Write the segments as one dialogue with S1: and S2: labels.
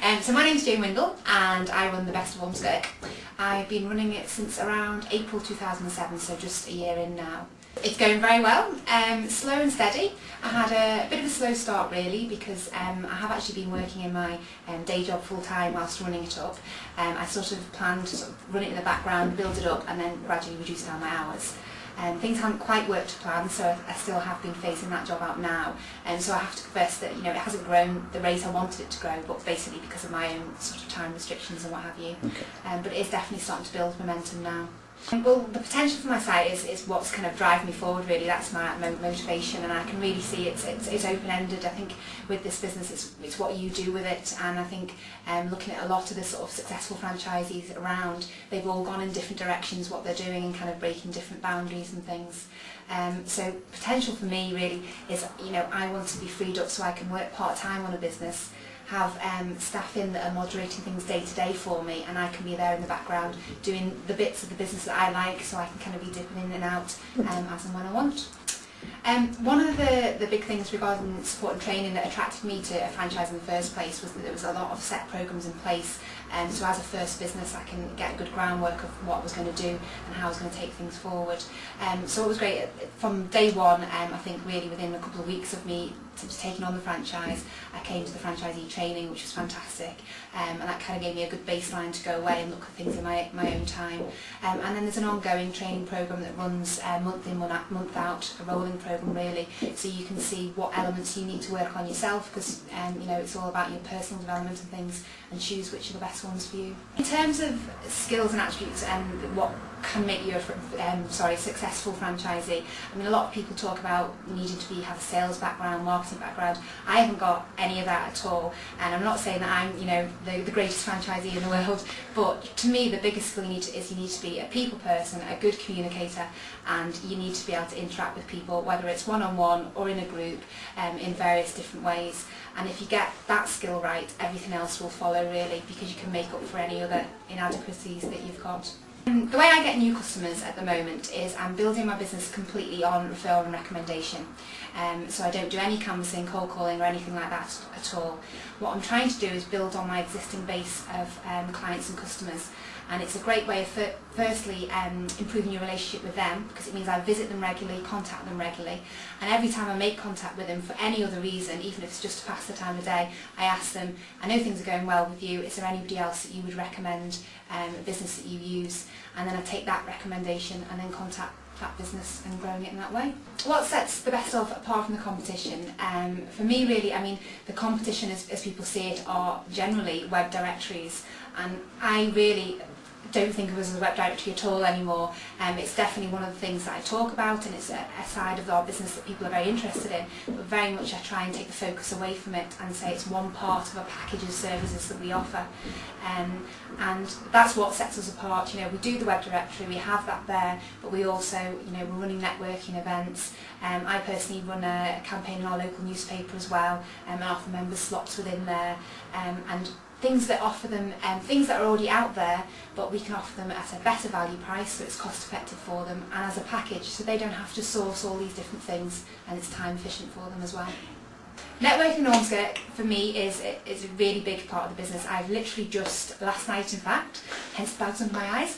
S1: So my name's Jane Windle and I run the Best of Ormskirk. I've been running it since around April 2007, so just a year in now. It's going very well, slow and steady. I had a bit of a slow start really because I have actually been working in my day job full time whilst running it up. I sort of planned to run it in the background, build it up and then gradually reduce down my hours. Things haven't quite worked to plan, so I still have been phasing that job out now, and so I have to confess that it hasn't grown the rate I wanted it to grow, but basically because of my own sort of time restrictions and what have you. Okay. But it is definitely starting to build momentum now. Well, the potential for my site is what's kind of driving me forward really. That's my motivation, and I can really see it's open-ended. I think with this business it's what you do with it, and I think looking at a lot of the sort of successful franchisees around, they've all gone in different directions what they're doing and kind of breaking different boundaries and things. So potential for me really is, I want to be freed up so I can work part-time on a business, have staff in that are moderating things day to day for me, and I can be there in the background doing the bits of the business that I like, so I can kind of be dipping in and out as and when I want. One of the big things regarding support and training that attracted me to a franchise in the first place was that there was a lot of set programs in place, so as a first business I can get a good groundwork of what I was going to do and how I was going to take things forward. So it was great from day one. I think really within a couple of weeks of me taking on the franchise, I came to the franchisee training, which was fantastic, and that kind of gave me a good baseline to go away and look at things in my own time. And then there's an ongoing training programme that runs month in, month out, a rolling programme really, so you can see what elements you need to work on yourself, because it's all about your personal development and things, and choose which are the best ones for you. In terms of skills and attributes and what can make you a successful franchisee, I mean, a lot of people talk about needing to have a sales background, marketing background. I haven't got any of that at all, and I'm not saying that I'm the greatest franchisee in the world, but to me the biggest skill you need to be a people person, a good communicator, and you need to be able to interact with people, whether it's one-on-one or in a group, in various different ways. And if you get that skill right, everything else will follow really, because you can make up for any other inadequacies that you've got. The way I get new customers at the moment is I'm building my business completely on referral and recommendation. So I don't do any canvassing, cold calling or anything like that at all. What I'm trying to do is build on my existing base of clients and customers, and it's a great way of firstly improving your relationship with them, because it means I visit them regularly, contact them regularly, and every time I make contact with them for any other reason, even if it's just to pass the time of day, I ask them, I know things are going well with you, is there anybody else that you would recommend, a business that you use, and then I take that recommendation and then contact that business and growing it in that way. What sets the Best Of apart from the competition? For me really, I mean, the competition as people see it are generally web directories, and I really don't think of us as a web directory at all anymore. It's definitely one of the things that I talk about, and it's a side of our business that people are very interested in, but very much I try and take the focus away from it and say it's one part of a package of services that we offer, and that's what sets us apart. We do the web directory, we have that there, but we also, we're running networking events. I personally run a campaign in our local newspaper as well, and offer members slots within there, and things that offer them things that are already out there, but we can offer them at a better value price, so it's cost effective for them, and as a package, so they don't have to source all these different things, and it's time efficient for them as well. Networking in Ormskirk for me is a really big part of the business. I've literally just last night, in fact, hence bags under my eyes,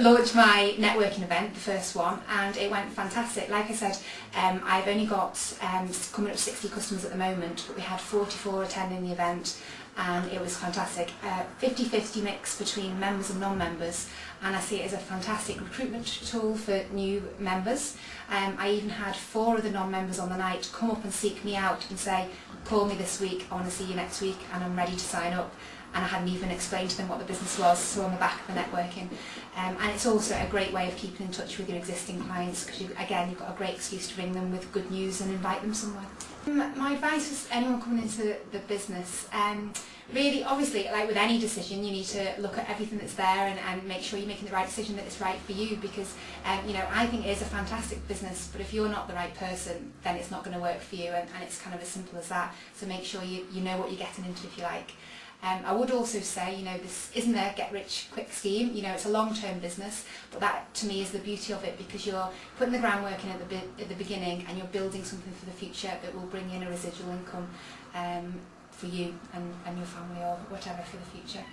S1: launched my networking event, the first one, and it went fantastic. Like I said, I've only got coming up 60 customers at the moment, but we had 44 attending the event, and it was fantastic. 50-50 mix between members and non-members, and I see it as a fantastic recruitment tool for new members. I even had 4 of the non-members on the night come up and seek me out and say, call me this week, I want to see you next week and I'm ready to sign up. And I hadn't even explained to them what the business was, so on the back of the networking. And it's also a great way of keeping in touch with your existing clients, because again, you've got a great excuse to ring them with good news and invite them somewhere. My advice is anyone coming into the business, really, obviously, like with any decision, you need to look at everything that's there and make sure you're making the right decision, that it's right for you, because I think it is a fantastic business, but if you're not the right person, then it's not going to work for you, and it's kind of as simple as that. So make sure you know what you're getting into, if you like. I would also say, this isn't a get-rich-quick scheme. It's a long-term business, but that to me is the beauty of it, because you're putting the groundwork in at the beginning, and you're building something for the future that will bring in a residual income. for you and your family or whatever for the future.